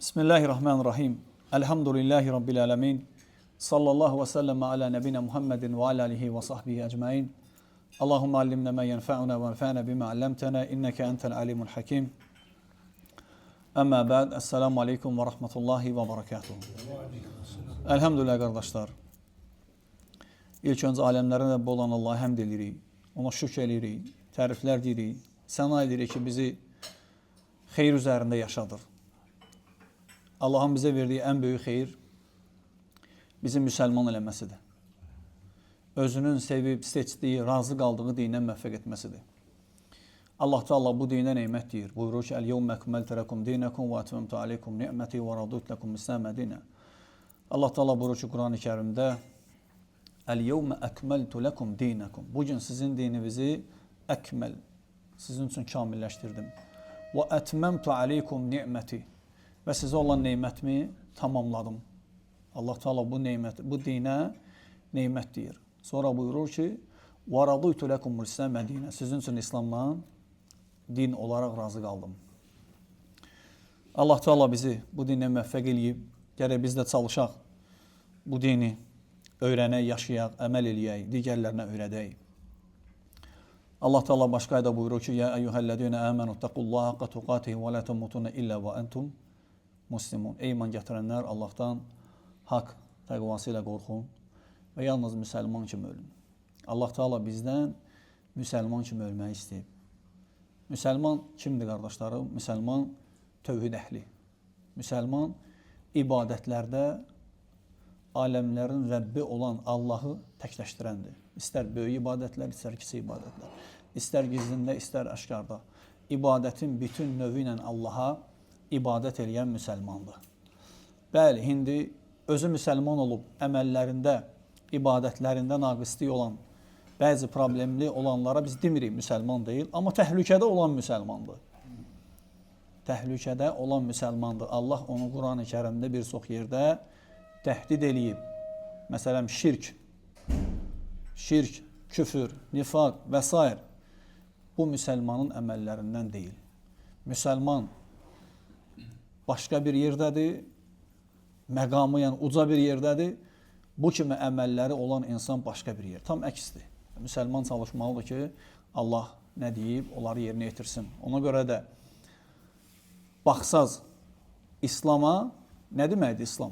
Bismillahirrahmanirrahim. Elhamdülillahi Rabbil alemin. Sallallahu ve sellem ala nebine Muhammedin ve ala alihi ve sahbihi ecmain. Allahümme allimna ma yenfa'una ve enfa'na bima allamtana inneke entel alimul hakim. Amma ba'd. Esselamu aleyküm ve rahmetullahi ve berekatuhu. Elhamdülillah qardaşlar. İlk öncə aləmlərin Rəbbi olan Allah'a həmd edirik. Ona şükr edirik, təriflər deyirik. Səna edirik ki, bizi xeyir üzərində yaşadır. Allah'ın bize verdiği en büyük hayır bizi Müslüman eləməsidir. Özünün sevib, seçdiği, razı qaldığı dinə müvəffəq etməsidir. Allah Teala bu dinə neymət deyir. Buyurur ki, "El-yevmə ekmeltu lekum dinakum ve etmemtu aleykum ni'meti ve raditu lekum İslam dina." Allah Teala buyurur ki, Kur'an-ı Kerimdə, "El-yevmə ekmeltu lekum dinakum." Bugün sizin dininizi ekmel, sizin için kamilləşdirdim. "Ve etmemtu aleykum ni'meti." Və sizə olan neymətimi tamamladım. Allah Teala bu dinə neymət deyir. Sonra buyurur ki, وَرَضُيْتُ لَكُمُ الْإِسْلَامَ دِينَ. Sizin üçün İslamla din olaraq razı qaldım. Allah Teala bizi bu dinə müvəffəq eləyib. Gərək biz də çalışaq. Bu dini öyrənək, yaşayaq, əməl eləyək, digərlərinə öyrədək. Allah Teala başqa ayda buyurur ki, "Ya eyyuhellezine amenu taqullaha haqqa tuqatihi ve la tamutunna illa ve entum muslimun." Ey iman gətirənlər, Allahdan haqq təqvası ilə qorxun və yalnız müsəlman kimi ölün. Allah Teala bizdən müsəlman kimi ölməyi istəyib. Müsəlman kimdir qardaşlarım? Müsəlman tövhid əhli. Müsəlman ibadətlərdə aləmlərin Rəbbi olan Allahı təkləşdirəndir. İstər böyük ibadətlər, istər kiçik ibadətlər. İstər gizlində, istər aşkarda. İbadətin bütün növü ilə Allaha ibadət eləyən müsəlmandır. Bəli, indi özü müsəlman olub əməllərində, ibadətlərində naqislik olan, bəzi problemli olanlara biz demirik müsəlman deyil, amma təhlükədə olan müsəlmandır. Təhlükədə olan müsəlmandır. Allah onu Quran-ı Kərimdə bir çox yerdə təhdid eləyib. Məsələn, şirk, küfür, nifaq və s. Bu müsəlmanın əməllərindən deyil. Müsəlman başqa bir yerdədir, məqamı, yəni uca bir yerdədir. Bu kimi əməlləri olan insan başqa bir yer. Tam əksdir. Müsəlman çalışmalıdır ki, Allah nə deyib, onları yerinə yetirsin. Ona görə də baxsaz İslama, nə deməkdir İslam?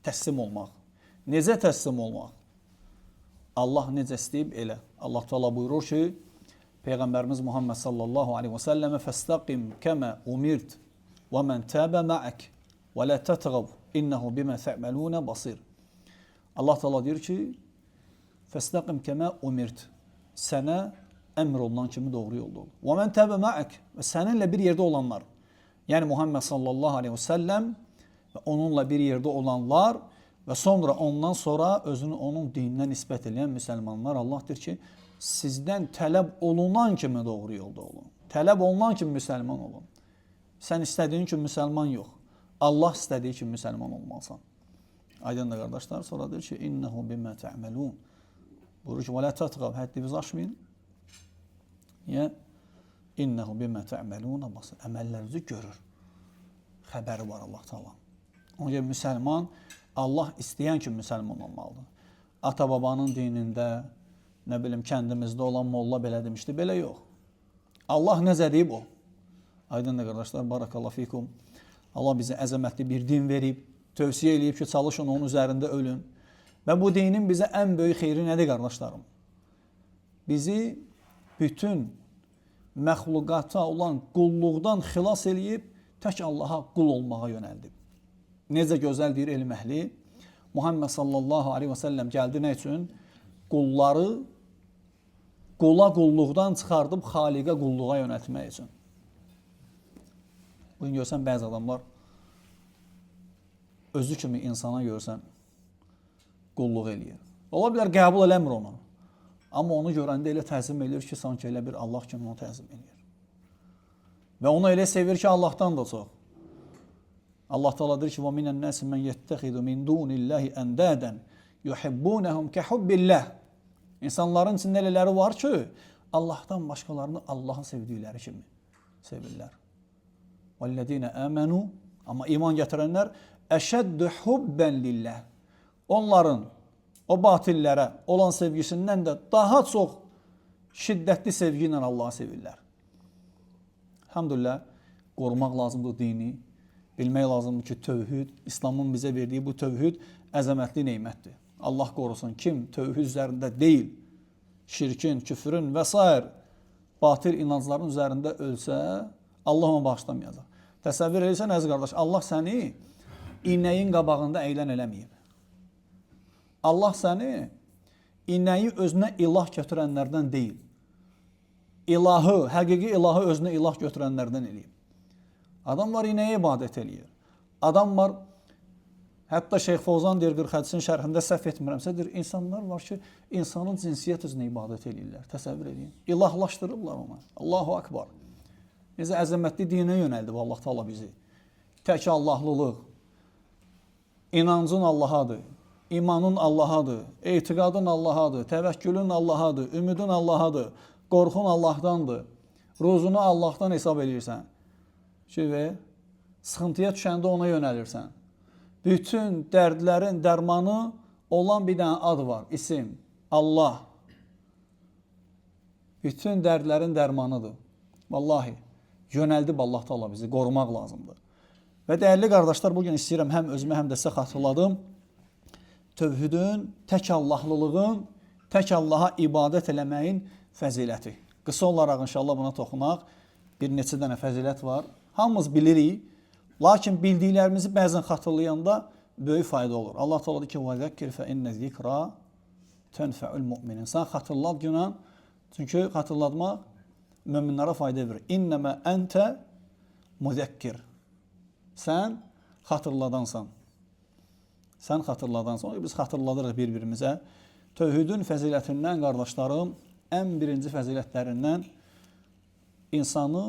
Təslim olmaq. Necə təslim olmaq? Allah necə istəyib elə. Allah Teala buyurur ki, Peyğəmbərimiz Muhammed sallallahu aleyhi və səlləmə "Fəstəqim kəmə umirt və mən təbə mə'ək və lə tətğav innəhu bimə tə'məlunə basir." Allah Teala deyir ki, "Fəstəqim kəmə umirt." Sənə əmr olunan kimi doğru yolda ol. "Və mən təbə mə'ək." Və səninlə bir yerdə olanlar. Yəni Muhammed sallallahu aleyhi və səlləm və onunla bir yerdə olanlar və sonra ondan sonra özünü onun dinindən nisbət edən müsəlmanlar. Allah deyir ki, sizdən tələb olunan kimi doğru yolda olun. Tələb olunan kimi müsəlman olun. Sən istədiyin kimi müsəlman yox. Allah istədiyi kimi müsəlman olmalısan. Aydındır qardaşlar. Sonra deyir ki, "İnnehu bimə tə'məlun." Buyurur ki, "Və lə tətğav." Həddinizi aşmayın. Niyə? "İnnehu bimə tə'məlun." Əməllərinizi görür. Xəbəri var Allah Teala. Ona görə müsəlman Allah istəyən kimi müsəlman olmalıdır. Ata-babanın dinində, nə bilim, kəndimizdə olan molla belə demişdi, belə yox. Allah necə deyib o? Aydındır qardaşlar, barakallahu fikum. Allah bizə əzəmətli bir din verib, tövsiyə eləyib ki, çalışın onun üzərində ölün. Və bu dinin bizə ən böyük xeyri nədir qardaşlarım? Bizi bütün məxluqata olan qulluqdan xilas eləyib, tək Allaha qul olmağa yönəldib. Necə gözəl deyir elm əhli, Muhammed sallallahu aleyhi və səlləm gəldi nə üçün? Qulları qula qulluqdan çıxardıb xaliqə qulluğa yönətmək üçün. Bugün görsən, bəzi adamlar özü kimi insana görsən qulluq eləyir. Ola bilər, qəbul eləmir onu. Amma onu görəndə elə təzim edir ki, sanki elə bir Allah kimi onu təzim edir. Və onu elə sevir ki, Allahdan da çox. Allah Teala deyir ki, وَمِنَ النَّاسِ مَنْ يَتَّخِذُ مِنْ دُونِ اللّٰهِ أَنْدَادًا يُحِبُّونَهُمْ كَحُبِّ اللّٰهِ. İnsanların içində elələri var ki, Allahdan başqalarını Allahın sevdikləri kimi sevirlər. وَالَّذِينَ آمَنُوا Amma iman gətirənlər əşəddü hubbən lillah. Onların o batillərə olan sevgisindən də daha çox şiddətli sevgi ilə Allahı sevirlər. Elhamdülillah, qorumaq lazımdır dini. Bilmək lazımdır ki, tövhid, İslamın bizə verdiyi bu tövhid əzəmətli neymətdir. Allah qorusun, kim tövhid üzərində deyil, şirkin, küfrün və s. batil inancların üzərində ölsə, Allah onu bağışlamayacaq. Təsəvvür edirsən, əziz qardaş, Allah səni inəyin qabağında əylən eləməyib. Allah səni inəyi özünə ilah götürənlərdən deyil. İlahı, həqiqi ilahı özünə ilah götürənlərdən eləyib. Adam var, inəyə ibadət eləyir. Adam var, hətta Şeyx Fovzan deyir, 40 hədisin şərhində səhv etmirəmsə, deyir, insanlar var ki, insanın cinsiyyət üzrə ibadət eləyirlər. Təsəvvür edin. İlahlaşdırırlar ona. Allahu Akbar. Necə əzəmətli dinə yönəldib Allah Taala bizi. Tək Allahlılıq, inancın Allahadır, imanın Allahadır, etiqadın Allahadır, təvəkkülün Allahadır, ümidin Allahadır, qorxun Allahdandır, ruzunu Allahdan hesab edirsən. Sıxıntıya düşəndə ona yönəlirsən. Bütün dərdlərin dərmanı olan bir dənə ad var, isim, Allah. Bütün dərdlərin dərmanıdır. Vallahi, yönəldib Allah Taala bizi qorumaq lazımdır. Və dəyərli qardaşlar, bugün istəyirəm həm özümə, həm də sizə xatırladım. Tövhidin, tək Allahlılığın, tək Allaha ibadət eləməyin fəziləti. Qısa olaraq inşallah buna toxunaq. Bir neçə dənə fəzilət var. Hamımız bilirik. Lakin bildiklərimizi bəzən xatırlayanda böyük fayda olur. Allah Teala deyir ki: "Və zəkkir fe inne zikra tenfa'ul mu'minin." Sən xatırlat günah, çünki xatırlatmaq möminlərə fayda verir. İnnema ente muzekkir. Sən xatırladansan. Sən xatırladansan. Biz xatırladırıq bir-birimizə. Tövhidin fəzilətindən, qardaşlarım, ən birinci fəzilətlərindən insanı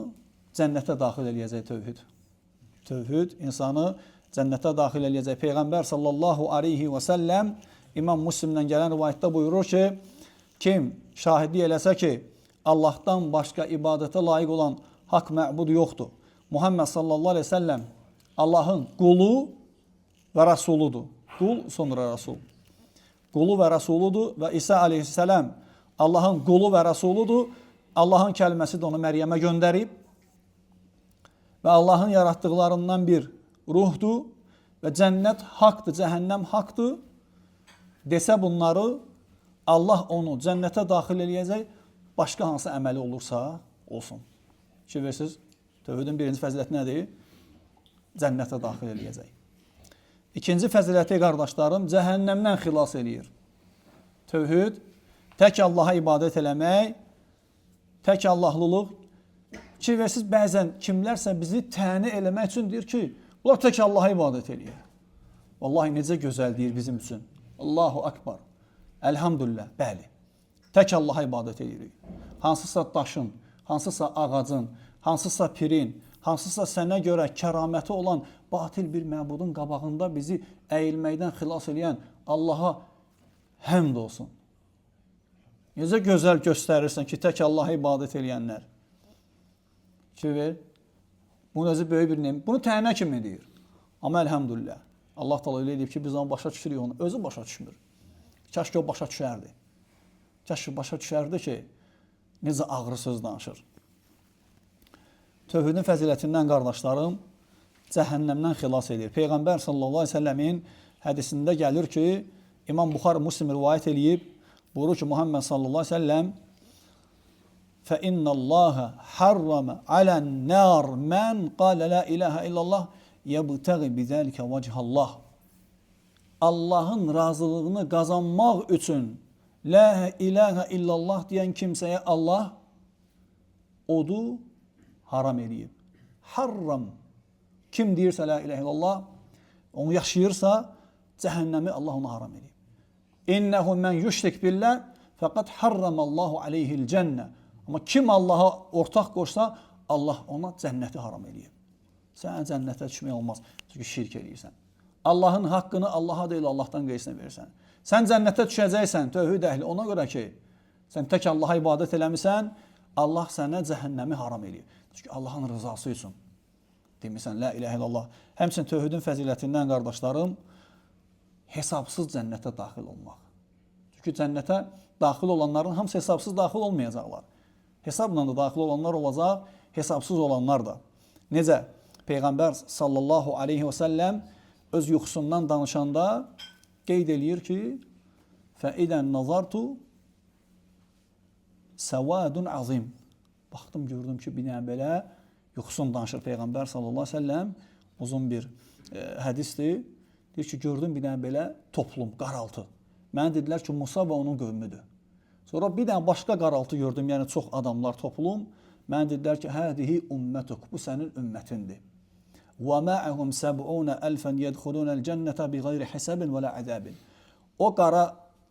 cənnətə daxil eləyəcək tövhid. Tövhid insanı cənnətə daxil eləyəcək. Peyğəmbər sallallahu aleyhi və səlləm İmam Müslimdən gələn rivayətdə buyurur ki, kim şahidlik eləsə ki, Allahdan başqa ibadətə layiq olan haqq məbud yoxdur. Muhammed sallallahu aleyhi və səlləm Allahın qulu və rəsuludur. Qul sonra rəsul. Qulu və rəsuludur və İsa aleyhissalam Allahın qulu və rəsuludur. Allahın kəlməsi də onu Məryəmə göndərib və Allahın yaratdıqlarından bir ruhdur və cənnət haqdır, cəhənnəm haqdır desə bunları, Allah onu cənnətə daxil eləyəcək, başqa hansı əməli olursa olsun. Bilirsiniz, tövhidin birinci fəziləti nədir? Cənnətə daxil eləyəcək. İkinci fəziləti, qardaşlarım, cəhənnəmdən xilas eləyir. Tövhid, tək Allaha ibadət eləmək, tək Allahlılıq. Bilirsiniz, bəzən kimlərsə bizi təni eləmək üçün deyir ki, bunlar tək Allaha ibadət eləyir. Vallahi necə gözəl deyir bizim üçün. Allahu Akbar. Elhamdülillah, bəli. Tək Allaha ibadət edirik. Hansısa daşın, hansısa ağacın, hansısa pirin, hansısa sənə görə kəraməti olan batil bir məbudun qabağında bizi əyilməkdən xilas edən Allaha həmd olsun. Necə gözəl göstərirsən ki, tək Allaha ibadət edənlər. Bunun özü böyük bir nemət. Bunu tənə kimi deyir. Amma elhamdülillah. Allah Teala elə deyib ki, biz onu başa düşürük onu. Özü başa düşmür. Kaş ki o başa düşərdi. Kaş ki başa düşərdi ki, necə ağrı söz danışır. Tövhidin fəzilətindən, qardaşlarım, cəhənnəmdən xilas edir. Peyğəmbər sallallahu aleyhi ve sellemin hədisində gəlir ki, İmam Buxari Müslim rivayət eləyib, buyurur ki, Muhammed sallallahu aleyhi ve sellem فَإِنَّ اللّٰهَ حَرَّمَ عَلَى النَّارِ مَنْ قَالَ لَا إِلَٰهَ إِلَّا اللّٰهِ يَبْتَغِ بِذَٰلِكَ وَجْهَ اللّٰهِ Allahın razılığını qazanmaq üçün La ilahe illallah deyən kimsəyə Allah odu haram edib. Harram. Kim deyirsə la ilahe illallah, onu yaşayırsa, cəhənnəmi Allah ona haram edib. İnnehu men yüşrik billah fəqad harramallahu aleyhil cənnə. Amma kim Allaha ortaq qoşsa, Allah ona cənnəti haram edib. Sən cənnətə düşmək olmaz. Çünki şirk edirsən. Allahın haqqını Allaha deyil, Allahdan qeyrisinə verirsən. Sən cənnətə düşəcəksən, tövhid əhli, ona görə ki, sən tək Allaha ibadət eləmirsən, Allah sənə cəhənnəmi haram edir. Çünki Allahın rızası üçün. demirsən, la ilahə illallah. Həmçinin tövhidin fəzilətindən qardaşlarım, hesabsız cənnətə daxil olmaq. Çünki cənnətə daxil olanların hamısı hesabsız daxil olmayacaqlar. Hesabla da daxil olanlar olacaq, hesabsız olanlar da. Necə? Peyğəmbər sallallahu aleyhi və səlləm öz yuxusundan danışanda qeyd eləyir ki, فَإِذَا نَظَرْتُ سَوَادٌ عَظِيمٌ. Baxdım, gördüm ki, bir dənə belə yuxusunu danışır Peyğəmbər sallallahu aleyhi və səlləm. Uzun bir hədisdir. Deyir ki, gördüm bir dənə belə toplum, qaraltı. Mənə dedilər ki, Musa və onun qövmüdür. Sonra bir dənə başqa qaraltı gördüm, yəni çox adamlar, toplum. Mənə dedilər ki, hədihi ümmətuk, bu sənin ümmətindir. وَمَعَهُمْ سَبْعُونَ أَلْفًا يَدْخُلُونَ الْجَنَّةَ بِغَيْرِ حِسَابٍ وَلَا عَذَابٍ. O qara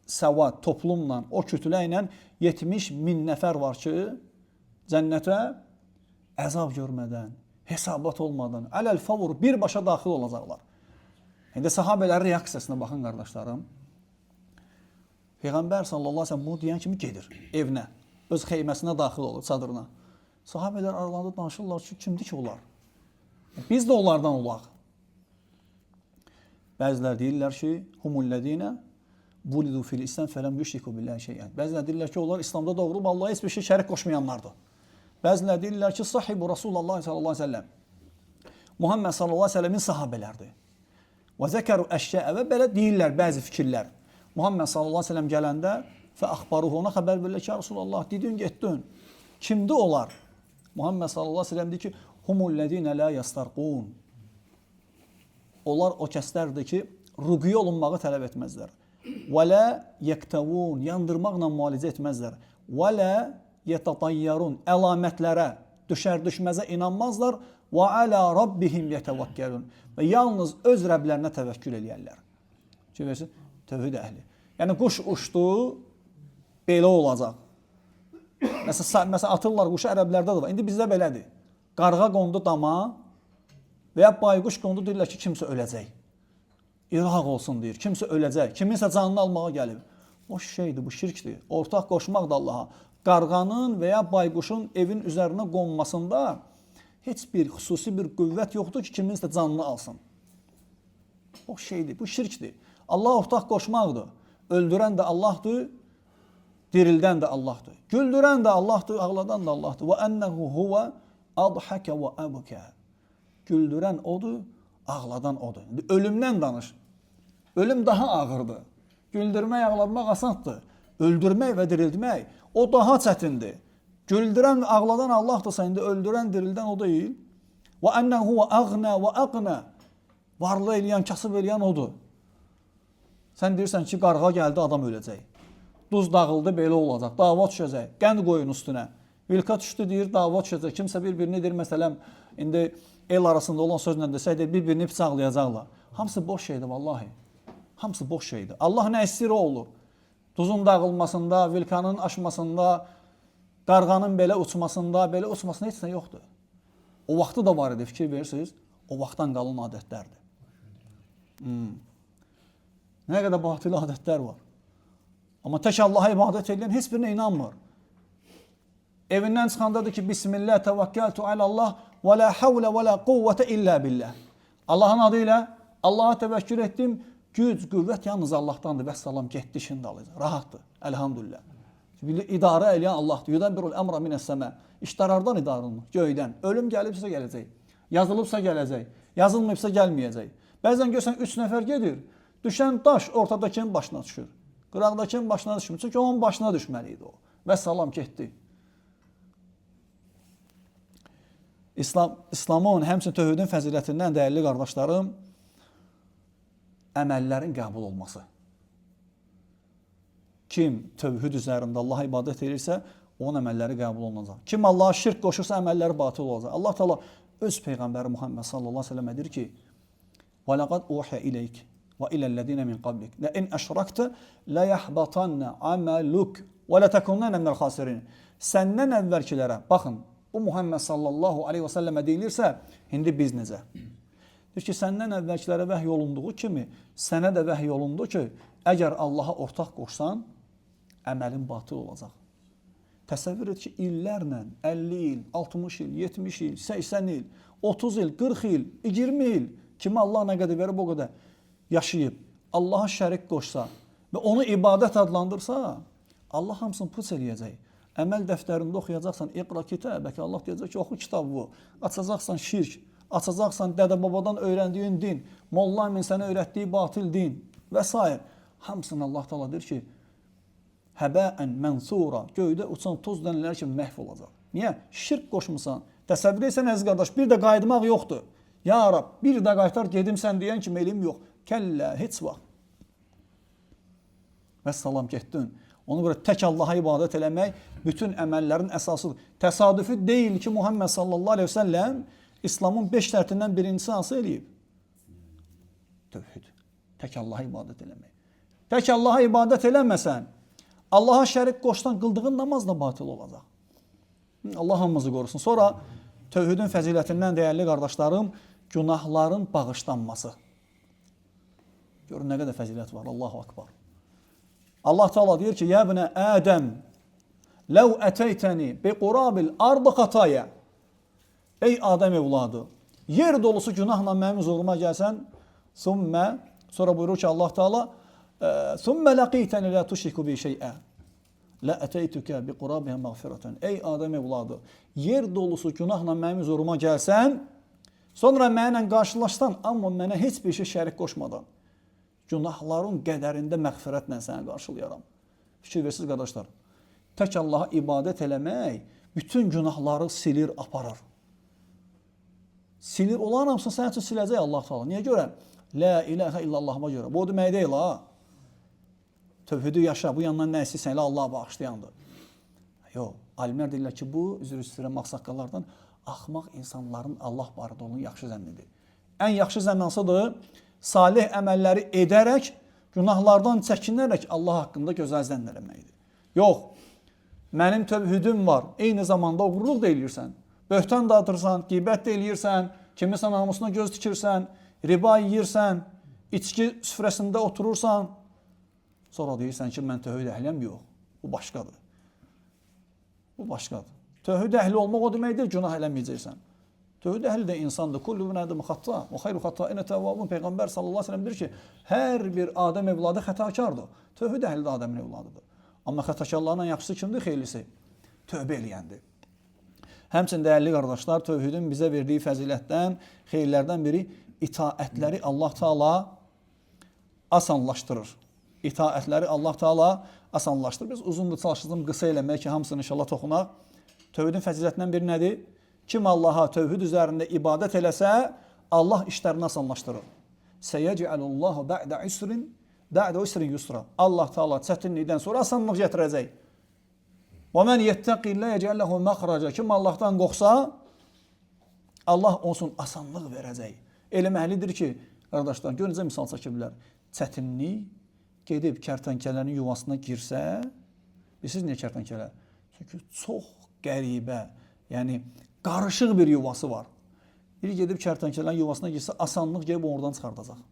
səvad toplumla, o kütlə ilə 70.000 nəfər var ki, cənnətə əzab görmədən, hesabat olmadan, ələl-favur birbaşa daxil olacaqlar. İndi sahabələrin reaksiyasına baxın, qardaşlarım. Peyğəmbər sallallahu aleyhi ve sellem bunu deyən kimi gedir evinə, öz xeyməsinə daxil olur, çadırına. Sahabələr aralarında danışırlar ki, kimdir ki onlar? Biz də onlardan olaq. Bəzilər deyirlər ki, humullədinə bulidu fil İslam fələm yüşriku billahi şeyən. Bəzilər deyirlər ki, onlar İslamda doğulub Allah'a heç bir şey şərik qoşmayanlardır. Bəzilər deyirlər ki, sahibu Rasulullah sallallahu aleyhi ve sellem. Muhammed sallallahu aleyhi ve sellemin sahabələrdir. Və zəkəru əşyəə və belə deyirlər bəzi fikirlər. Muhammed sallallahu aleyhi ve sellem gələndə və axbaruhu ona xəbər verirlər ki, Rasulullah, dedin, getdin. Kimdir onlar? Muhammed sallallahu aleyhi ve sellem deyir ki, humullədinə la yastarqun. Onlar o kəslərdir ki, rüqiyyə olunmağı tələb etməzlər. Və lə yəktəvun, yandırmaqla müalicə etməzlər. Və lə yətətayyarun, əlamətlərə, düşər-düşməzə inanmazlar. Və alə rabbihim yətəvəkkəlun. Və yalnız öz Rəblərinə təvəkkül eləyərlər. Görürsünüz, tövhid əhli. Yəni, quş uçdu, belə olacaq. Məsələn, atırlar quşu ərəblərdə də var. İndi bizdə belədir. Qarğa qondu dama və ya bayquş qondu, deyirlər ki, kimsə öləcək. İraq olsun deyir, kimsə öləcək, kiminsə canını almağa gəlib. Boş şeydir, bu şirkdir. Ortaq qoşmaq da Allaha. Qarğanın və ya bayquşun evin üzərinə qonmasında heç bir xüsusi bir qüvvət yoxdur ki, kiminsə canını alsın. Boş şeydir, bu şirkdir. Allah ortaq qoşmaqdır. Öldürən də Allahdır, dirildən də Allahdır. Güldürən də Allahdır, ağladan da Allahdır. Və ənəhu huvə adhəkə və əbukə. Güldürən odur, ağladan odur. Ölümdən danış. Ölüm daha ağırdır. Güldürmək, ağlamaq asandır. Öldürmək və dirildmək o daha çətindir. Güldürən, ağladan Allahdırsa, indi öldürən, dirildən o deyil. Və ənəhu və əğnə və əqnə. Varlı eləyən, kasıb eləyən odur. Sən deyirsən ki, qarğa gəldi, adam öləcək. Duz dağıldı, belə olacaq. Dava düşəcək. Qənd qoyun üstünə. Vilka düşdü deyir, dava düşəcək. Kimsə bir-birini deyir, məsələn, indi el arasında olan sözlə desəydir, bir-birini bıçaqlayacaqlar. Hamısı boş şeydir, vallahi. Hamısı boş şeydir. Allah nə istəyir, o olur. Duzun dağılmasında, vilkanın aşmasında, qarğanın belə uçmasında heç nə yoxdur. O vaxtı da var idi, fikir verirsiniz. O vaxtdan qalın adətlərdir. Nə qədər batılı adətlər var. Amma tək Allaha ibadət edən heç birinə inanmır. Evindən çıxandadır ki, Bismillah, təvəkkəltu alallah və la havlə və la quvvətə illə billah. Allahın adı ilə Allaha təvəkkül etdim, güc, qüvvət yalnız Allahdandır. Vəssalam, getdi, şimdi alacaq. Rahatdır, əlhamdülillah. İdarə eləyən Allahdır. Yudabbirul əmra minəs-səmə. İşlər hardan idarılmır? Göydən. Ölüm gəlibsə gələcək. Yazılıbsa gələcək. Yazılmayıbsa gəlməyəcək. Bəzən görsən 3 nəfər gedir. Düşən daş ortadakının başına düşür. Qıraqdakının başına düşmür. Çünki onun başına düşməli idi o. Vəssalam, getdi. İslamın, həmçinin tövhidin fəzilətindən dəyərli qardaşlarım, əməllərin qəbul olması. Kim tövhid üzərində Allaha ibadət edirsə, onun əməlləri qəbul olunacaq. Kim Allaha şirk qoşursa, əməlləri batıl olacaq. Allah Teala öz Peyğəmbəri Muhammed sallallahu aleyhi ve sellem edir ki, وَلَقَدْ اُوحَ اِلَيْكِ وَاِلَى الَّذ۪ينَ مِنْ قَبْلِكَ لَاِنْ اَشْرَكْتَ لَيَحْبَطَنَّ عَمَلُكَ وَلَتَكُنَّنَ مِنَ الْخَاسِرِينَ. Səndən əvvəlkilərə, baxın, bu Muhammed sallallahu aleyhi ve sellemə deyilirsə, indi biz necə? Deyir ki, səndən əvvəlkilərə vəhy olunduğu kimi, sənə də vəhy olundu ki, əgər Allaha ortaq qoşsan, əməlin batıl olacaq. Təsəvvür et ki, illərlə, 50 il, 60 il, 70 il, 80 il, 30 il, 40 il, 20 il kimi Allah nə qədər verib o qədər yaşayıb, Allaha şərik qoşsa və onu ibadət adlandırsa, Allah hamısını puç eləyəcək. Əməl dəftərində oxuyacaqsan, iqra kitabək, Allah deyəcək ki, oxu kitabı bu. Açacaqsan şirk, açacaqsan dədə-babadan öyrəndiyin din, Molla Əmin sənə öyrətdiyi batil din və s. Hamısını Allah Teala deyir ki, həbəən mənsura, göydə uçan toz dənələr kimi məhv olacaq. Niyə? Şirk qoşmusan. Təsəvvür etsən əziz qardaş, bir də qayıtmaq yoxdur. Ya Rab, bir də qaytar gedim sən deyən kimi elim yox. Kəllə, heç vaxt. Və salam getdin. Ona görə tək Allaha ibadət eləmək bütün əməllərin əsasıdır. Təsadüfi deyil ki, Muhammed sallallahu aleyhi ve sellem İslamın 5 şərtindən birincisi hansı eləyib? Tövhid. Tək Allaha ibadət eləmək. Tək Allaha ibadət eləməsən, Allaha şərik qoşdan qıldığın namaz da batil olacaq. Allah hamımızı qorusun. Sonra tövhidin fəzilətindən dəyərli qardaşlarım, günahların bağışlanması. Görün nə qədər fəzilət var. Allahu akbar. Allah Teala deyir ki, ya ibnə Ədəm, ləv ətəytəni bi qurabil ardı xataya. Ey Adəm evladı, yer dolusu günahla mənim huzuruma gəlsən, sonra buyurur ki, Allah Teala, ثُمَّ لَقِيتَنِ لَا تُشْرِكُ بِي شَيْئًا لَا أَتَيْتُكَ بِقُرَابِهَا مَغْفِرَةً. Ey Adəm evladı, yer dolusu günahla mənim huzuruma gəlsən, sonra mənlə qarşılaşsan, amma mənə heç bir şey şərik qoşmadan, günahların qədərində məğfirətlə səni qarşılayaram. Fikir versiniz qardaşlar, tək Allaha ibadət eləmək bütün günahları silir, aparar. Silir olan hamısını sənin üçün siləcək Allah Teala. Niyə görə? La ilahə illallahıma görə. Bu o demək deyil ha. Tövhidi yaşa, bu yandan nə istəyirsən elə Allah bağışlayandır. Yox, alimlər deyirlər ki, bu üzr istəyirəm ağsaqqallardan axmaq insanların Allah barədə olan yaxşı zənnidir. Ən yaxşı zənn hansıdır? Salih əməlləri edərək, günahlardan çəkinərək Allah haqqında gözəl zənn eləməkdir. Yox, mənim tövhidim var, eyni zamanda oğurluq da eləyirsən, böhtan da atırsan, qeybət də eləyirsən, kimisə namusuna göz dikirsən, riba yeyirsən, içki süfrəsində oturursan, sonra deyirsən ki, mən tövhid əhliyəm, yox, bu başqadır. Bu başqadır. Tövhid əhli olmaq o deməkdir, günah eləməyəcəksən. Tövhid əhli də insandır. Kullu bin Adəm xatta, və xeyru xatta'inə təvvabun. Peyğəmbər sallallahu aleyhi ve sellem deyir ki, hər bir Adəm evladı xətakardır. Tövhid əhli də Adəmin evladıdır. Amma xətakarlarla yaxşısı kimdir? Xeylisi. Tövbə eləyəndir. Həmçinin dəyərli qardaşlar, tövhidin bizə verdiyi fəzilətdən, xeyirlərdən biri itaətləri Allah Teala asanlaşdırır. İtaətləri Allah Teala asanlaşdırır. Biz uzundur çalışdığım qısa eləmək ki, hamısını inşallah toxunaq. Tövhidin fəzilətdən biri nədir? Kim Allaha tövhid üzərində ibadət eləsə, Allah işlərini asanlaşdırır. Səyəcəlullahu bə'də usrin yusra. Allah Teala çətinlikdən sonra asanlıq gətirəcək. Və mən yettəqillə yəcəlləhu məxraca. Kim Allahdan qorxsa, Allah olsun asanlıq verəcək. Eləməklidir ki, qardaşlar, görünəcə misal çəkə bilər. Çətinlik gedib kərtənkələrin yuvasına girsə, bilirsiniz niyə kərtənkələ? Çünki çox qəribə, yəni qarışıq bir yuvası var. Biri gedib kərtənkələrin yuvasına girsə, asanlıq gəlib oradan çıxardacaq.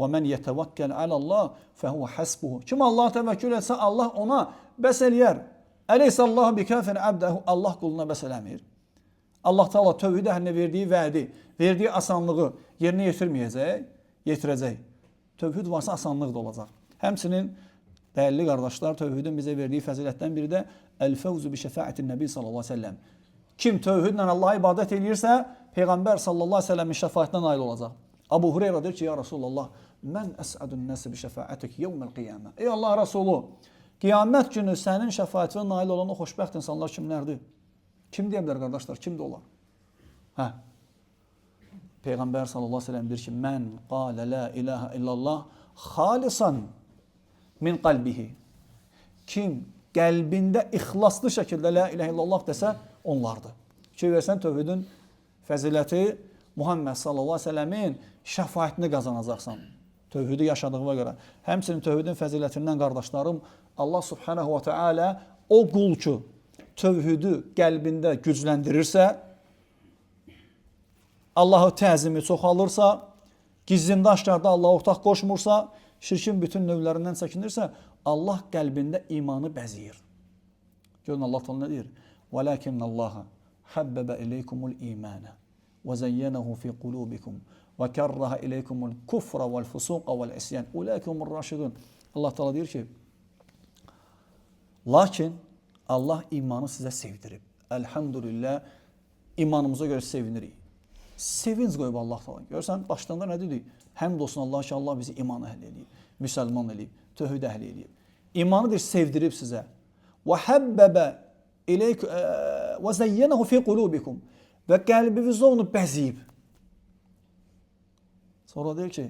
وَمَنْ يَتَوَكَّلْ عَلَى اللّٰهِ فَهُوَ حَسْبُهُ. Kim Allah təvəkkül etsə, Allah ona bəs eləyər. Əleysə Allah bikafir abdehu. Allah quluna bəs eləmir. Allah Teala tövhid əhlinə verdiyi vədi, verdiyi asanlığı yerinə yetirməyəcək, yetirəcək. Tövhid varsa asanlıq da olacaq. Həmçinin dəyərli qardaşlar, tövhidin bizə verdiyi fəzilətdən biri də əl-fəvzu bi şəfaətin nəbi sallallahu aleyhi ve sellem. Kim tövhidlə Allah'a ibadət edirsə, Peyğəmbər sallallahu aleyhi ve sellemin şəfaətinə nail olacaq. Abu Hureyra deyir ki, ya Resulallah, mən əsədun nəsi bi şəfaətik yevməl qiyamə. Ey Allah Resulü, qiyamət günü sənin şəfaətinə nail olan o xoşbəxt insanlar kimlərdir? Kim deyə bilər qardaşlar, kimdir onlar? Peyğəmbər sallallahu aleyhi ve sellem deyir ki, mən qalə la ilahə illallah xalisan min qalbihi. Kim qəlbində ixlaslı şəkildə la ilahə illallah desə, onlardır. Ki versən tövhidin fəziləti Muhammed sallallahu aleyhi ve sellemin şəfaətini qazanacaqsan. Tövhidi yaşadığına görə. Həmçinin tövhidin fəzilətindən qardaşlarım, Allah subhanahu wa ta'ala o qul ki, tövhidi qəlbində gücləndirirsə, Allahı təzimi çoxalırsa, gizlində aşkarda Allah'a ortaq qoşmursa, şirkin bütün növlərindən çəkinirsə, Allah qəlbində imanı bəziyir. Görün Allah təala nə deyir? وَلَكِنَّ اللّٰهَ حَبَّبَ إِلَيْكُمُ الْإِيمَانَ وَزَيَّنَهُ فِي قُلُوبِكُمْ وَكَرَّهَ إِلَيْكُمُ الْكُفْرَ وَالْفُسُوقَ وَالْعِصْيَانَ أُولَٰئِكَ هُمُ الرَّاشِدُونَ. Allah təala deyir ki, lakin Allah imanı sizə sevdirib. Elhamdülillah, imanımıza görə sevinirik. Sevinç qoyub Allah təala. Görürsən, başlanda nə dedik? Həmd olsun Allah ki, Allah bizi iman əhli eləyib, müsəlman eləyib, tövhid əhli eləyib. İmanı deyir, sevdirib sizə. وَحَبَّبَ إِلَيْكُمْ وَزَيَّنَهُ فِي قُلُوبِكُمْ və qəlbinizdə onu bəziyib. Sonra deyir ki,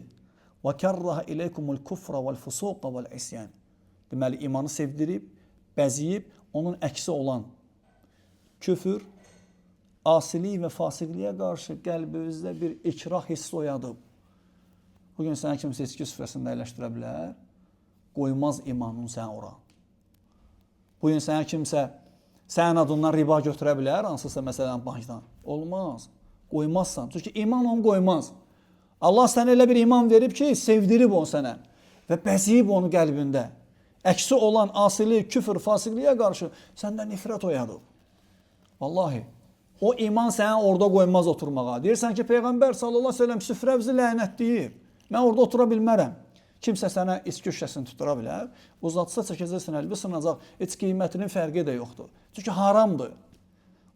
وَكَرَّهَ إِلَيْكُمُ الْكُفْرَ وَالْفُسُوقَ وَالْعِصْيَانَ. Deməli, imanı sevdirib, bəziyib, onun əksi olan küfür, asilik və fasiqliyə qarşı qəlbinizdə bir ikrah hissi oyadıb. Bugün sənə kimsə içki süfrəsində əyləşdirə bilər, qoymaz imanın sən ora. Bugün sənə kimsə sənin adından riba götürə bilər, hansısa məsələn bankdan. Olmaz, qoymazsan. Çünki iman onu qoymaz. Allah sənə elə bir iman verib ki, sevdirib onu sənə və bəziyib onu qəlbində. Əksi olan asilik, küfür, fasiqliyə qarşı səndə nifrət oyadıb. Vallahi, o iman səni orada qoymaz oturmağa. Deyirsən ki, Peyğəmbər sallallahu aleyhi ve sellem süfrə bizi lənətləyib. Mən orada otura bilmərəm. Kimsə sənə içki şüşəsini tutura bilər, uzatsa çəkəcəksən, əlbi sınacaq, heç qiymətinin fərqi də yoxdur. Çünki haramdır.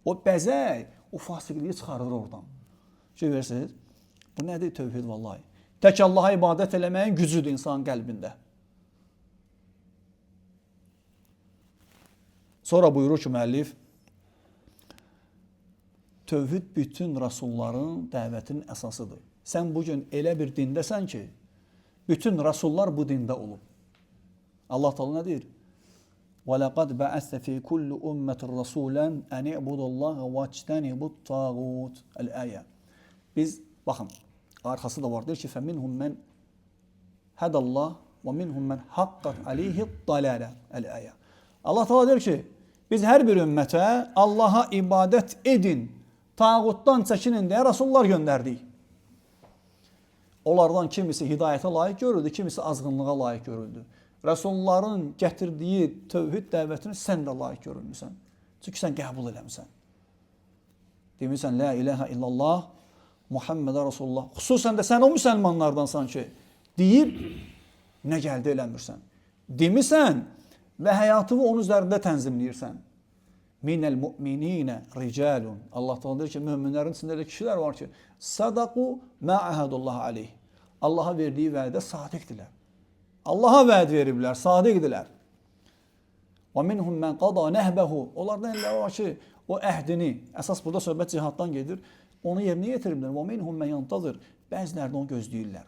O bəzək, o fasiqliyi çıxarır oradan. Şey versiniz, bu nədir tövhid vallahi? Tək Allaha ibadət eləməyin gücüdür insanın qəlbində. Sonra buyurur ki, müəllif, tövhid bütün rasulların dəvətinin əsasıdır. Sən bugün elə bir dindəsən ki, bütün rasullar bu dində olub. Allah təala nə deyir? وَلَقَدْ بَعَثَ فِي كُلِّ أُمَّةٍ رَسُولًا أَنِ اعْبُدُوا اللّٰهَ وَاجْتَنِبُوا الطَّاغُوتَ الْآيَةِ. Biz, baxın, arxası da var, deyir ki, فَمِنْهُمْ مَنْ هَدَى اللّٰهِ وَمِنْهُمْ مَنْ حَقَّتْ عَلَيْهِ الضَّلَالَةُ الْآيَةِ. Allah təala deyir ki, biz hər bir ümmətə Allaha ibadət edin, tağutdan çəkinin deyə rasullar göndərdik. Onlardan kimisi hidayətə layiq görüldü, kimisi azğınlığa layiq görüldü. Rəsulların gətirdiyi tövhid dəvətini sən də layiq görülmüsən. Çünki sən qəbul eləmisən. Demirsən, la ilahə illallah, Muhammedə Rasulullah. Xüsusən də sən o müsəlmanlardansan ki, deyib, nə gəldi eləmirsən. Demirsən və həyatını onun üzərində tənzimləyirsən. Minəl mu'mininə ricalun. Allah təala deyir ki, möminlərin içində elə kişilər var ki, sadaqu ma ahadullah aleyh. Allaha verdiyi vədə sadiqdirlər. Allaha vəd veriblər, sadiqdirlər. Və minhum men qada nəhbəhu. Onlardan elə var ki, o əhdini, əsas burada söhbət cihaddan gedir, onu yerinə yetiriblər. Və minhum men yantazir. Bəziləri də onu gözləyirlər.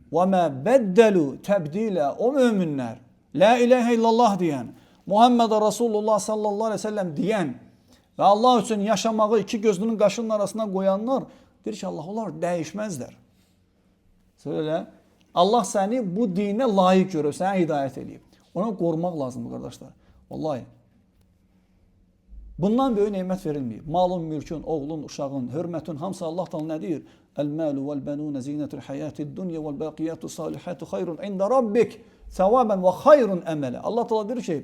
Və mə bəddəlu təbdilə. O möminlər, la ilahə illallah deyən, Muhammed Rasulullah sallallahu aleyhi ve sellem deyən və Allah üçün yaşamağı iki gözünün qaşının arasına qoyanlar, deyir ki, Allah, onlar dəyişməzlər. Söylə, Allah səni bu dinə layiq görür, sənə hidayət edib. Ona qorumaq lazımdır, qardaşlar. Vallahi. Bundan böyük nemət verilməyib. Malın, mülkün, oğlun, uşağın, hörmətin, hamısı Allah təala nə deyir? El-malu vel-banun zinetül hayatid-dunya vel-baqiyatu salihatu hayrun inda rabbik savaban və hayrun əmələ. Allah təala deyir ki,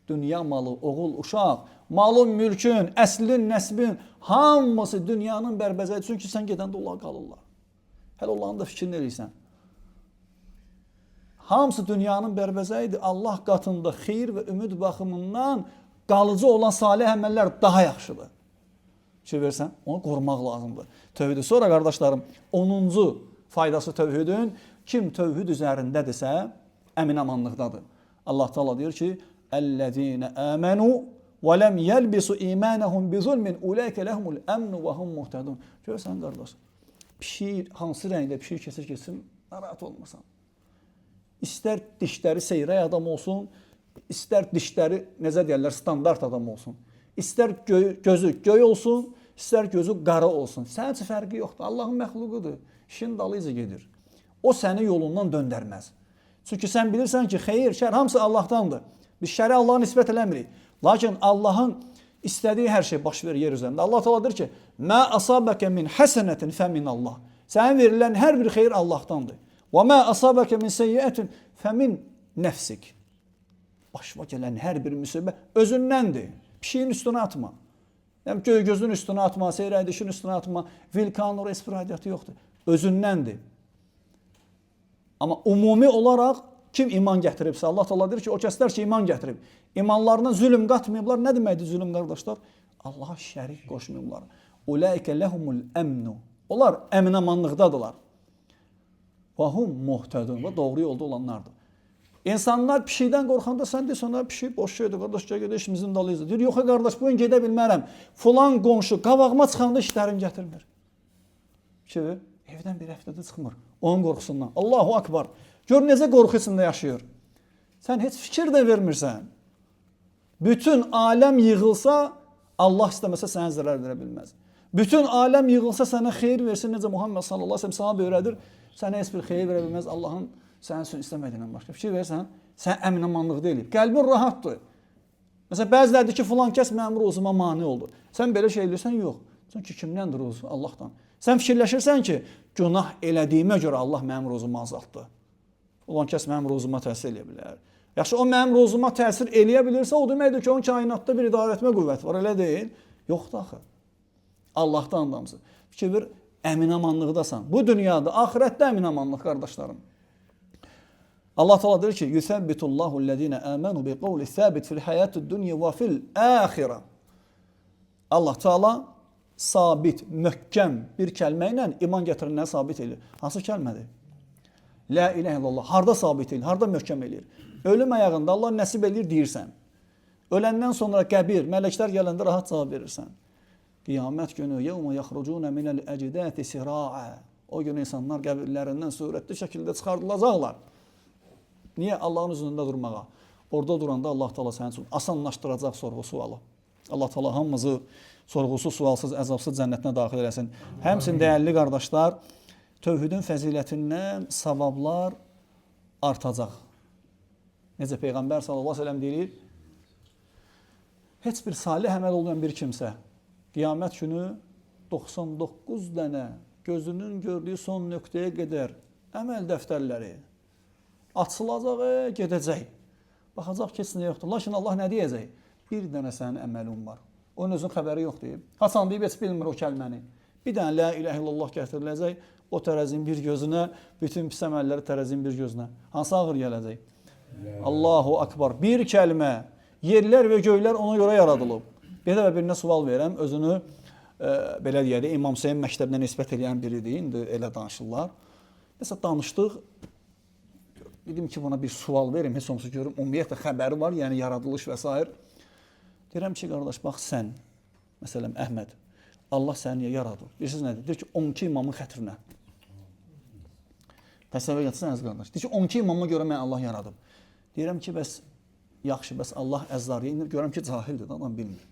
dünya malı, oğul, uşaq, malın, mülkün, əslin, nəsbin, hamısı dünyanın bərbəzəyi. Çünki sən gedəndə onlar qalırlar. Hələ onların da fikrini eləyirsən. Hamısı dünyanın bərbəzəyidir. Allah qatında xeyir və ümid baxımından qalıcı olan salih əməllər daha yaxşıdır. Şey versən, onu qorumaq lazımdır. Tövhidi. Sonra qardaşlarım, 10-cu faydası tövhidin, kim tövhid üzərindədirsə, əmin-amanlıqdadır. Allah Teala deyir ki, اَلَّذ۪ينَ آمَنُوا وَلَمْ يَلْبِسُوا اِيمَانَهُمْ بِظُلْمٍ اُولَٰئِكَ لَهُمُ الْاَمْنُ وَهُمْ مُهْتَدُونَ. Görürsən qardaş, pişir, hansı rəngdə pişir kesir, narahat olmasan. İstər dişləri seyrək adam olsun, istər dişləri, necə deyərlər, standart adam olsun. İstər gözü göy olsun, istər gözü qara olsun. Sənin üçün fərqi yoxdur. Allahın məxluqudur. İşin dalıyca gedir. O səni yolundan döndərməz. Çünki sən bilirsən ki, xeyir, şər hamısı Allahdandır. Biz şəri Allaha nisbət eləmirik. Lakin Allahın istədiyi hər şey baş verir yer üzərində. Allah Teala deyir ki, "Mə asabəkə min həsənətin fəmin Allah." Sənin verilən hər bir xeyir Allahdandır. Və mə asabəkə min seyyiətin fəmin nəfsik. Başına gələn hər bir müsibət özündəndir. Pişiyin üstünə atma. Yəni göy gözün üstünə atma, seyrədişin üstünə atma. Vilkanur espiradiyyatı yoxdur. Özündəndir. Amma ümumi olaraq kim iman gətiribsə, Allah Teala deyir ki, o kəslər ki iman gətirib, imanlarına zülm qatmayıblar. Nə deməkdir zülm qardaşlar? Allaha şərik qoşmayıblar. Ulaikə lehumul əmnu. Onlar əmin-amanlıqdadırlar. Və hum muhtədun. Və doğru yolda olanlardır. İnsanlar pişikdən qorxanda sən deyirsən, pişik boş şeydir, qardaş, gəl işimizin dalıyız. Deyir, yox qardaş, bu gün gedə bilmərəm. Falan qonşu qabağıma çıxanda işlərim gətirmir. Ki, evdən bir həftədə çıxmır. Onun qorxusundan. Allahu akbar. Gör necə qorxu içində yaşayır. Sən heç fikir də vermirsən. Bütün aləm yığılsa, Allah istəməsə sənə zərər verə bilməz. Bütün aləm yığılsa sənə xeyir versin, necə Muhammed sallallahu aleyhi ve sellem sahabə öyrədir. Sənə heç bir xeyir verə bilməz Allahın sənin üçün istəmədiyindən başqa. Fikir versən, sən əmin-amanlıq deyil. Qəlbin rahatdır. Məsələn, bəzilərdir ki, filan kəs mənim ruzuma mane oldu. Sən belə şey eləyirsən, yox. Çünki kimdəndir ruzu? Allahdan. Sən fikirləşirsən ki, günah elədiyimə görə Allah mənim ruzumu azaltdı. Filan kəs mənim ruzuma təsir eləyə bilər. Yaxşı, o mənim ruzuma təsir eləyə bilirsə, o deməkdir ki, onun kainatda bir idarə etmə qüvvəti var, elə deyil. Yoxdur axı. Allahdan damsın. Fikir ver, əmin-amanlıqdasan. Bu dünyada, axirətdə əmin-amanlıq, qardaşlarım. Allah Teala deyir ki, "Yusəbbitullahu ellezina amanu bi qawli sabit fil hayatid dunya və fil axirə." Allah Teala sabit, möhkəm bir kəlmə ilə iman gətirənləri sabit edir. Hansı kəlmədir? La ilahe illallah. Harda sabit edir? Harda möhkəm edir? Ölüm ayağında Allah nəsib edir deyirsən. Öləndən sonra qəbir, mələklər gələndə rahat cavab verirsən. Qiyamət günü yevmə yaxrucuna minəl əcdati sira'a. O gün insanlar qəbirlərindən surətli şəkildə çıxardılacaqlar. Niyə? Allahın üzündə durmağa. Orada duranda Allah Teala sənin üçün asanlaşdıracaq sorğu-sualı. Allah Teala hamımızı sorğusuz, sualsız, əzabsız cənnətinə daxil eləsin. Həmçinin dəyərli qardaşlar, tövhidin fəzilətindən savablar artacaq. Necə Peyğəmbər sallallahu əleyhi və səlləm deyir? Heç bir salih əməl olmayan bir kimsə qiyamət günü 99 dənə gözünün gördüyü son nöqtəyə qədər əməl dəftərləri açılacaq, gedəcək. Baxacaq ki, heç nə yoxdur. Lakin Allah nə deyəcək? Bir dənə sənin əməlin var. Onun özünün xəbəri yox deyib. Hasan deyib, heç bilmir o kəlməni. Bir dənə la ilahe illallah gətiriləcək, o tərəzin bir gözünə, bütün pis əməlləri tərəzin bir gözünə. Hansı ağır gələcək? Allahu akbar. Bir kəlmə, yerlər və göylər ona görə yaradılıb. Bir də birinə sual verəm, özünü belə deyək, İmam Hüseyn məktəbinə nisbət edən biridir, indi elə danışırlar. Məsələn, danışdıq, dedim ki, buna bir sual verim, heç olmasa görüm, ümumiyyətlə xəbəri var, yəni yaradılış və s. Deyirəm ki, qardaş, bax sən, məsələn, Əhməd, Allah səni niyə yaradıb? Bilirsiniz nədir? Deyir ki, 12 imamın xətrinə. Təsəvvür etsəniz, qardaş. Deyir ki, 12 imama görə mən Allah yaradıb. Deyirəm ki, bəs, yaxşı, bəs Allah əzzariyə inir, görəm ki, cahildir, adam bilmir.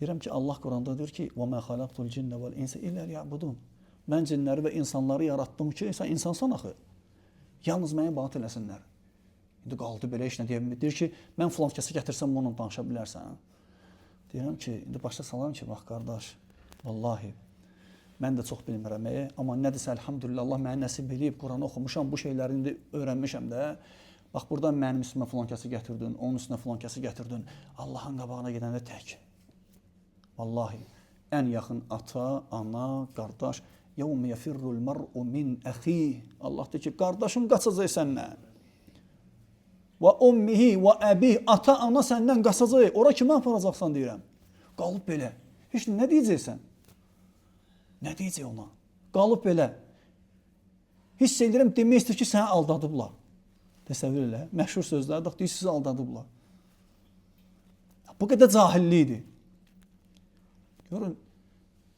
Deyirəm ki, Allah Quranda deyir ki, وَمَا خَلَقْتُ الْجِنَّ وَالْاِنْسَ إِلَّا لِيَعْبُدُونَ Mən cinləri və insanları yarattım ki, sən insansan axı. Yalnız məni batıl eləsinlər. İndi qaldı belə işlə deyə bilmir. Deyir ki, mən filan kəsi gətirsəm, onunla danışa bilərsən. Deyirəm ki, indi başa salam ki, bax qardaş, vallahi, mən də çox bilmirəm, amma nədirsə, əlhamdülillah, Allah məni nəsib edib, Quranı oxumuşam, bu şeyləri indi öyrənmişəm də. Bax, buradan mənim üstümə filan kəsi gətirdin, onun üstünə filan kəsi gətirdin. Allahın qabağına gedəndə tək. Vallahi, ən yaxın ata, ana, qardaş, يَوْمَ يَفِرُّ الْمَرْءُ مِنْ أَخِيهِ Allah deyir ki, qardaşın qaçacaq səndən. Və ummihi və əbih, ata, ana səndən qaçacaq. Ora kimə aparacaqsan deyirəm. Qalıb belə. Heç nə deyəcəksən? Nə deyəcək ona? Qalıb belə. Hiss edirəm, demək istəyir ki, səni aldadıblar. Təsəvvür elə. Məşhur sözlər, deyir, sizi aldadıblar. Bu qədər cahillikdir. Görün,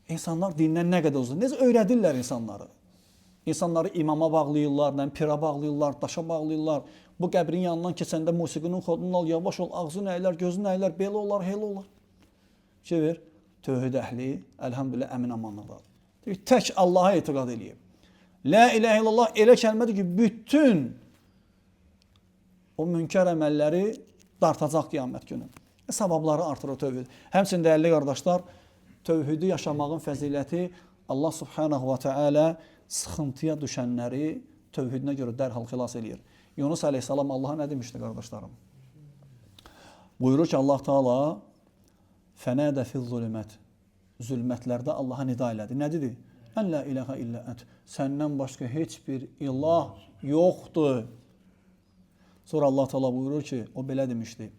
İnsanlar dindən nə qədər uzun. Necə öyrədirlər insanları? İnsanları imama bağlayırlar, pirə bağlayırlar, daşa bağlayırlar. Bu qəbrin yanından keçəndə musiqinin xodunu al, yavaş ol, ağzını əylər, gözünü əylər, belə olar, elə olar. Ver, tövhid əhli, əlhamdülillah, əmin amanlıqdadır. Tək Allaha etiqad eləyib. La ilahe illallah elə kəlmədir ki, bütün o münkər əməlləri dartacaq qiyamət günü. Savabları artırır tövhid. Həmçinin dəyərli qardaşlar, tövhidi yaşamağın fəziləti Allah subhanahu və teala sıxıntıya düşənləri tövhidinə görə dərhal xilas eləyir. Yunus əleyhissalam Allaha nə demişdi qardaşlarım? Buyurur ki, Allah Teala fənədə fil zulümət, zülmətlərdə Allaha nida elədi. Nə dedi? Ən la ilahə illə ənt, səndən başqa heç bir ilah yoxdur. Sonra Allah Teala buyurur ki, o belə demişdi.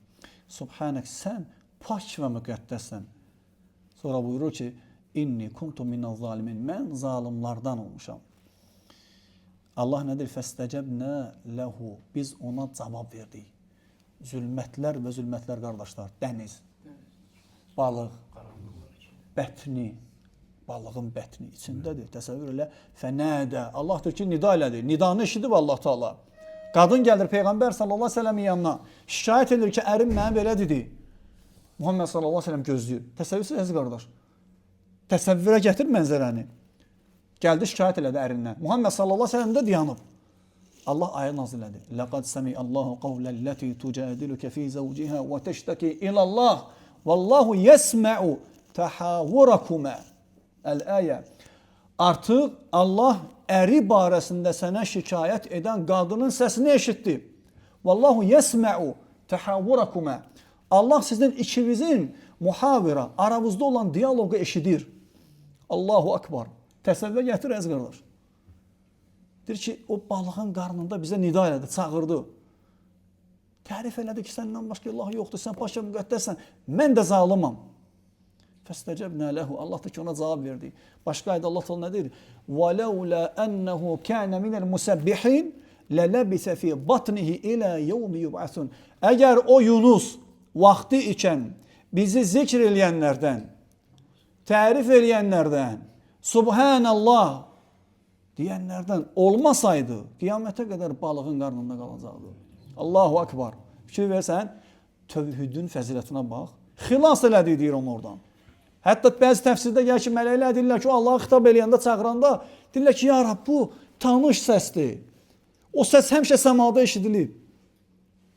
Subhanək, sən pak və müqəddəssən. Sonra buyurur ki, inni kuntu minəz zalimin, mən zalimlardan olmuşam. Allah nədir? Fəstəcəbnə ləhu, biz ona cavab verdik. Zülmətlər və zülmətlər qardaşlar, dəniz, balıq, bətni, balığın bətni içindədir. Təsəvvür elə, fənədə, Allah deyir ki, nida elədir. Nidanı eşidib Allah Teala. Qadın gəlir Peyğəmbər sallallahu aleyhi ve sellemin yanına, şikayət edir ki, ərim mənə belə dedi. Muhammed sallallahu aleyhi ve sellem gözləyir. Təsəvvürsünüz qardaş. Təsəvvürə gətir mənzərəni. Gəldi şikayət elədi ərindən. Muhammed sallallahu aleyhi ve sellem də dayanıb. Allah ayet nazil elədi. Laqad sami'allahu qawlallati tujadiluka fi zawjiha wa tashtaki ila Allah wallahu yasma'u tahawurakuma. El-ayə. Artıq Allah əri barəsində sənə şikayət edən qadının səsini eşitdi. Vallahu yasma'u tahawurakuma. Allah sizin ikinizin muhavirə, aranızda olan diyaloqu eşidir. Allahu akbar. Təsəvvür gətir əziz qardaş. Deyir ki, o balığın qarnında bizə nida elədi, çağırdı. Tərif elədi ki, səndən başqa Allah yoxdur, sən paşa müqəddəssən, mən də zalimam. Fəstəcəbnə ləhu, Allah da ki, ona cavab verdi. Başqa ayda Allah nə deyir? وَلَوْلَا أَنَّهُ كَانَ مِنَ الْمُسَبِّحِينَ لَلَبِسَ فِي بَطْنِهِ إِلَى يَوْمِ يُبْعَثُونَ. Əgər o Yunus vaxtı ikən bizi zikr eləyənlərdən, tərif eləyənlərdən, Subhanallah deyənlərdən olmasaydı, qiyamətə qədər balığın qarnında qalacaqdı. Allahu akbar. Fikir versən, tövhidin fəzilətinə bax. Xilas elədi deyir onu oradan. Hətta bəzi təfsirdə gəlir ki, mələklər deyirlər ki, o Allah'a xitab eləyəndə, çağıranda, deyirlər ki, ya Rab, bu tanış səsdir. O səs həmişə səmada eşidilib.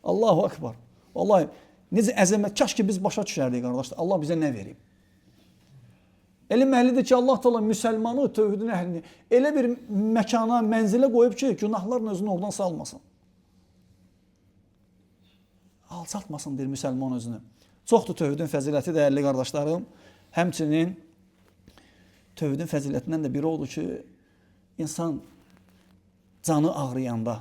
Allahu akbar. Vallahi, necə əzəmət, kaş ki biz başa düşərdik, qardaşlar. Allah bizə nə verib? Elm əhlidir ki, Allah Teala müsəlmanı, tövhidin əhlini elə bir məkana, mənzilə qoyub ki, günahların özünü oradan salmasın. Alçaltmasın, deyir müsəlman özünü. Çoxdur tövhidin fəziləti, dəyərli qardaşlarım. Həmçinin tövhidin fəzilətindən də biri odur ki, insan canı ağrıyanda,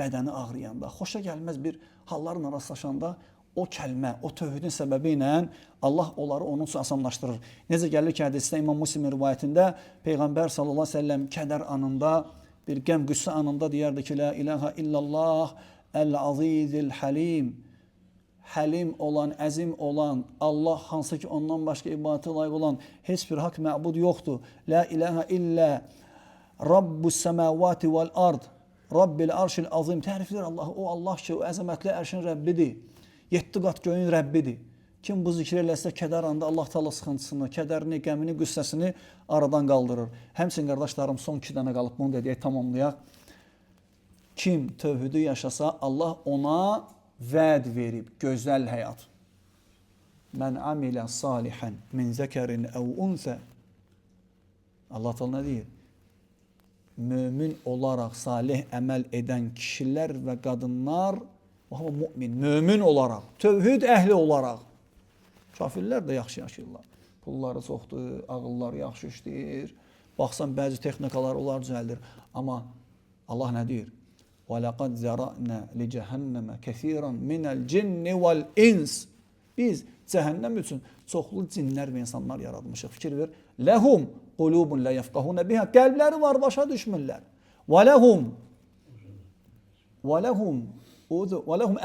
bədəni ağrıyanda, xoşa gəlməz bir hallarla rastlaşanda o kəlmə, o tövhidin səbəbi ilə Allah onları onun üçün asanlaşdırır. Necə gəlir ki, hədisdə İmam Müslimin rivayətində Peyğəmbər sallallahu aleyhi ve sellem kədər anında, bir qəm qüssə anında deyərdi ki, La ilahe illallah, el-azizil halim. Həlim olan, əzim olan, Allah hansı ki ondan başqa ibadətə layiq olan heç bir haqq məbud yoxdur. La ilahe illə Rabbus səmavati vəl ard, Rabbil arşil azim. Təriflər Allah, o Allah ki, o əzəmətli ərşin Rəbbidir. 7 qat göyün Rəbbidir. Kim bu zikr eləsə kədər anda Allah Teala sıxıntısını, kədərini, qəmini, qüssəsini aradan qaldırır. Həmçinin qardaşlarım son 2 dənə qalıb bunu deyək, tamamlayaq. Kim tövhidi yaşasa Allah ona vəd verib, gözəl həyat. Mən amilə salihən min zəkərin əv unsə. Allah Teala nə deyir? Mömin olaraq salih əməl edən kişilər və qadınlar, mümin, mömin olaraq, tövhid əhli olaraq. Kafirlər də yaxşı yaşayırlar. Pulları çoxdur, ağılları yaxşı işləyir. Baxsan, bəzi texnikalar onlar düzəldir. Amma Allah nə deyir? وَلَقَدْ زَرَأْنَا لِجَهَنَّمَ كَثِيرًا مِنَ الْجِنِّ وَالْاِنْسِ. Biz cəhənnəm üçün çoxlu cinlər və insanlar yaratmışıq. Fikir ver. لَهُمْ قُلُوبٌ لَا يَفْقَهُونَ بِهَا. Qəlbləri var, başa düşmürlər. وَلَهُمْ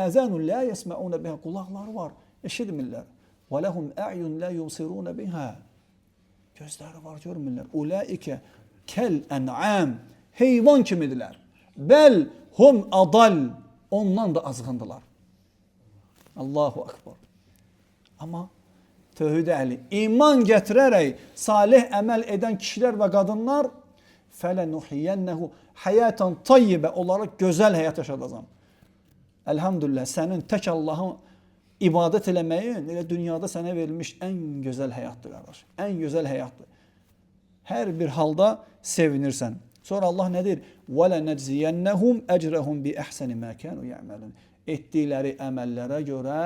əzَانٌ لَا يَسْمَعُونَ بِهَا. Qulaqları var, eşitmirlər. وَلَهُمْ أَعْيُنْ لَا يُبْصِرُونَ بِهَا. Gözləri var, görmürlər. Ulaikə kəl-ən'am. Heyvan kimidirlər. Bəl hum adal. Ondan da azğındılar. Allahu akbar. Amma tövhid əhli iman gətirərək salih əməl edən kişilər və qadınlar fələnuhiyyənəhu həyatan tayyibə, onlara gözəl həyat yaşadacam. Elhamdülillah, sənin tək Allahın ibadət eləməyin elə dünyada sənə verilmiş ən gözəl həyatdır, qardaş. Ən gözəl həyatdır. Hər bir halda sevinirsən. Sonra Allah nədir? وَلَنَجْزِيَنَّهُمْ أَجْرَهُمْ بِأَحْسَنِ مَا كَانُوا يَعْمَلُونَ Etdikləri əməllərə görə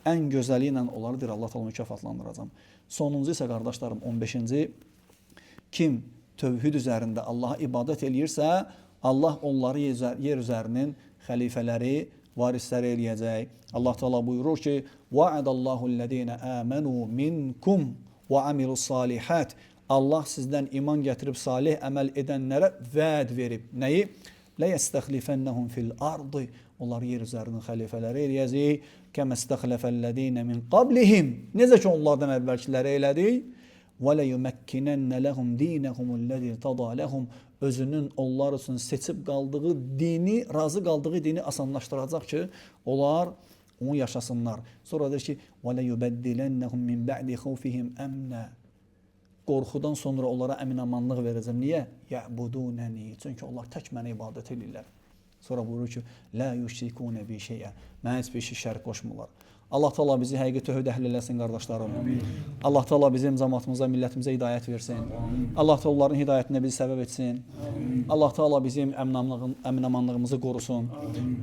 ən gözəli ilə onları Allah təala mükafatlandıracam. Sonuncu isə qardaşlarım 15-ci kim tövhid üzərində Allaha ibadət eləyirsə, Allah onları yer üzərinin xəlifələri, varisləri eləyəcək. Allah Teala buyurur ki: "Va'adallahu ellezina amanu minkum wa amilus salihat." Allah sizdən iman gətirib salih əməl edənlərə vəd verib. Nəyi? "La yastakhlifannahum fil ardı." Onları yer üzərinin xəlifələri eləyəcək. "Kema istakhlafallazina min qablihim." Necə ki onlardan əvvəlkiləri elədi. "Və la yumakkinanna lahum dinahum allazi tada lahum." Özünün onlar üçün seçib qaldığı dini, razı qaldığı dini asanlaşdıracaq ki, onlar onu yaşasınlar. Sonra deyir ki: "Və la yubaddilannahum min ba'di khawfihim amna." Qorxudan sonra onlara əminamanlıq verəcəm. Niyə? "Ya'budunani." Çünki onlar tək mənə ibadət edirlər. Sonra buyurur ki: "La yushrikuna bi şey'a." Mənə heç bir şey şərik qoşmurlar. Allah Teala bizi həqiqi tövhid əhli eləsin qardaşlarım. Allah Teala bizim cəmaatımıza, millətimizə hidayət versin. Allah Teala onların hidayətinə bizi səbəb etsin. Allah Teala bizim əminamanlığımızı qorusun.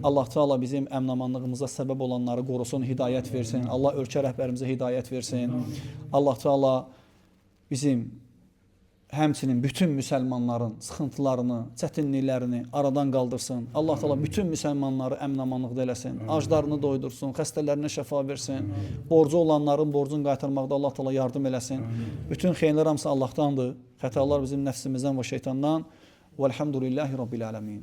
Allah Teala bizim əminamanlığımıza səbəb olanları qorusun, hidayət versin. Allah ölkə rəhbərimizə hidayət versin. Allah Teala bizim həmçinin bütün müsəlmanların sıxıntılarını, çətinliklərini aradan qaldırsın. Allah Teala bütün müsəlmanları əminamanlıqda eləsin. Aclarını doydursun, xəstələrinə şəfa versin. Borcu olanların borcunu qaytarmaqda Allah Teala yardım eləsin. Bütün xeyirlər hamısı Allahdandır. Xətalar bizim nəfsimizdən və şeytandan. Vəlhamdülillahi Rabbil ələmin.